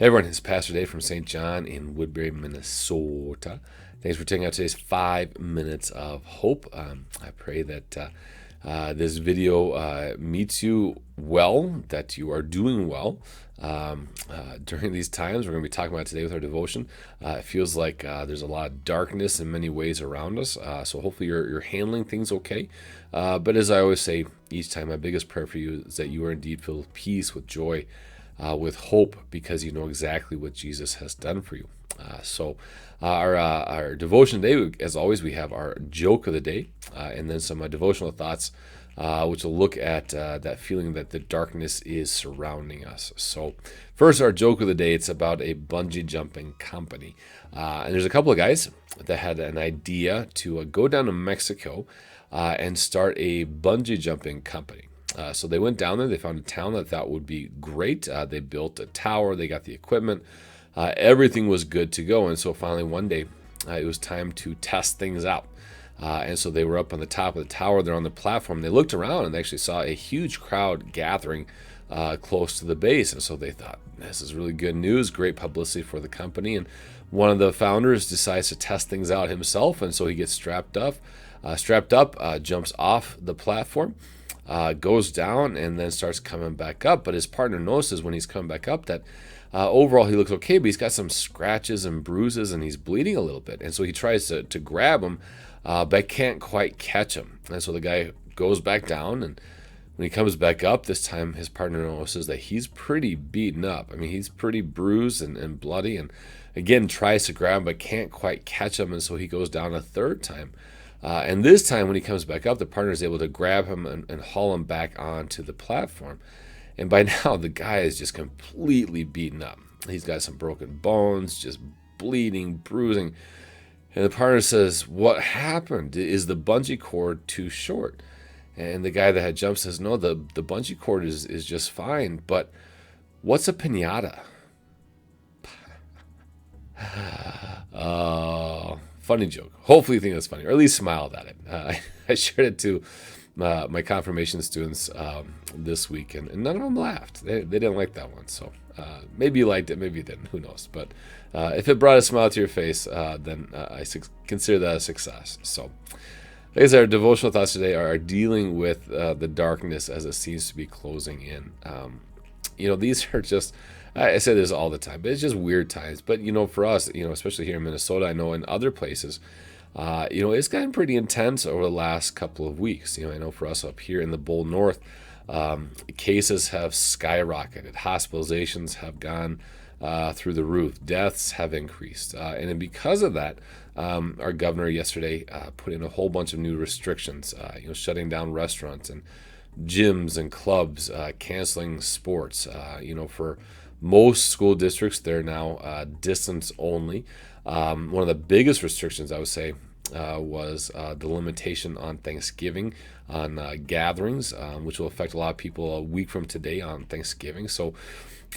Hey everyone, it's Pastor Dave from St. John in Woodbury, Minnesota. Thanks for taking out today's 5 minutes of hope. I pray that this video meets you well, that you are doing well during these times. We're going to be talking about today with our devotion. It feels like there's a lot of darkness in many ways around us, so hopefully you're handling things okay. But as I always say each time, my biggest prayer for you is that you are indeed filled with peace, with joy, with hope, because you know exactly what Jesus has done for you. Our devotion today, as always, we have our joke of the day, and then some devotional thoughts, which will look at that feeling that the darkness is surrounding us. So first, our joke of the day, it's about a bungee jumping company. And there's a couple of guys that had an idea to go down to Mexico and start a bungee jumping company. So they went down there. They found a town that thought would be great. They built a tower. They got the equipment. Everything was good to go. And so finally one day, it was time to test things out. And so they were up on the top of the tower. They're on the platform. They looked around and they actually saw a huge crowd gathering close to the base. And so they thought, this is really good news, great publicity for the company. And one of the founders decides to test things out himself. And so he gets strapped up, jumps off the platform. Goes down and then starts coming back up. But his partner notices when he's coming back up that overall he looks okay, but he's got some scratches and bruises and he's bleeding a little bit. And so he tries to grab him, but can't quite catch him. And so the guy goes back down, and when he comes back up, this time his partner notices that he's pretty beaten up. I mean, he's pretty bruised and bloody, and again tries to grab him, but can't quite catch him. And so he goes down a third time. And this time when he comes back up, the partner is able to grab him and haul him back onto the platform. And by now, the guy is just completely beaten up. He's got some broken bones, just bleeding, bruising. And the partner says, "What happened? Is the bungee cord too short?" And the guy that had jumped says, "No, the bungee cord is just fine. But what's a piñata?" Funny joke. Hopefully you think that's funny, or at least smiled at it. I shared it to my confirmation students this week, and none of them laughed. They didn't like that one. So maybe you liked it, maybe you didn't. Who knows? But if it brought a smile to your face, then I consider that a success. So I guess our devotional thoughts today are dealing with the darkness as it seems to be closing in. These are just, I say this all the time, but it's just weird times. But, for us, especially here in Minnesota, I know in other places, it's gotten pretty intense over the last couple of weeks. I know for us up here in the Bull North, cases have skyrocketed. Hospitalizations have gone through the roof. Deaths have increased. And then because of that, our governor yesterday put in a whole bunch of new restrictions, shutting down restaurants and gyms and clubs, canceling sports. For most school districts, they're now distance only. One of the biggest restrictions, I would say, was the limitation on Thanksgiving, on gatherings, which will affect a lot of people a week from today on Thanksgiving. So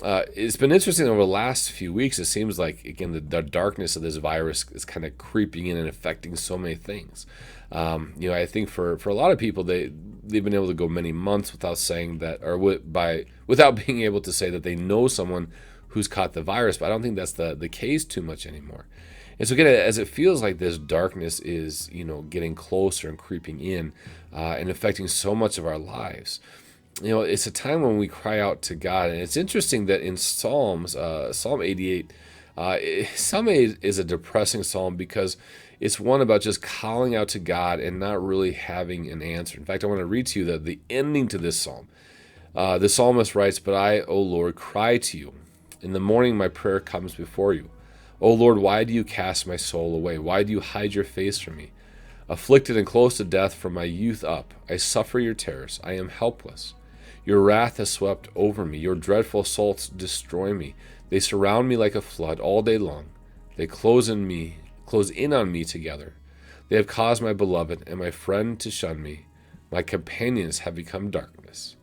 it's been interesting over the last few weeks. It seems like, again, the darkness of this virus is kind of creeping in and affecting so many things. I think for a lot of people, they've been able to go many months without saying that, or without being able to say that they know someone who's caught the virus. But I don't think that's the case too much anymore. And so again, as it feels like this darkness is, getting closer and creeping in and affecting so much of our lives, it's a time when we cry out to God. And it's interesting that in Psalms, Psalm 88, Psalm 8 is a depressing psalm because it's one about just calling out to God and not really having an answer. In fact, I want to read to you the ending to this psalm. The psalmist writes, "But I, O Lord, cry to you. In the morning my prayer comes before you. O Lord, why do you cast my soul away? Why do you hide your face from me? Afflicted and close to death from my youth up, I suffer your terrors. I am helpless. Your wrath has swept over me. Your dreadful assaults destroy me. They surround me like a flood all day long. They close in on me together. They have caused my beloved and my friend to shun me. My companions have become darkness."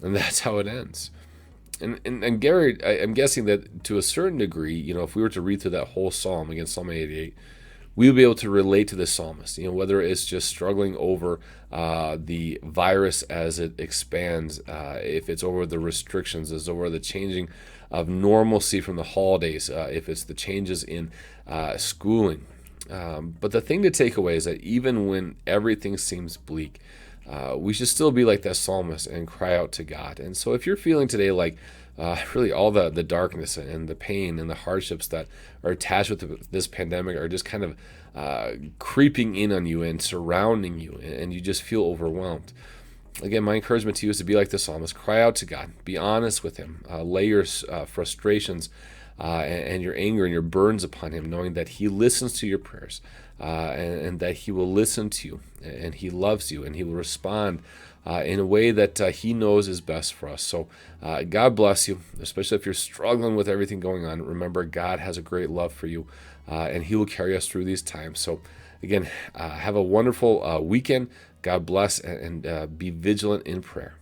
And that's how it ends. And Gary, I'm guessing that to a certain degree, if we were to read through that whole psalm, again, Psalm 88, we'll be able to relate to the psalmist. Whether it's just struggling over the virus as it expands, if it's over the restrictions, it's over the changing of normalcy from the holidays, if it's the changes in schooling. But the thing to take away is that even when everything seems bleak, we should still be like that psalmist and cry out to God. And so if you're feeling today like really all the darkness and the pain and the hardships that are attached with this pandemic are just kind of creeping in on you and surrounding you, and you just feel overwhelmed, again, my encouragement to you is to be like the psalmist. Cry out to God. Be honest with him. Lay your frustrations and your anger and your burdens upon him, knowing that he listens to your prayers and that he will listen to you, and he loves you, and he will respond in a way that he knows is best for us. So God bless you, especially if you're struggling with everything going on. Remember, God has a great love for you, and he will carry us through these times. So again, have a wonderful weekend. God bless, and be vigilant in prayer.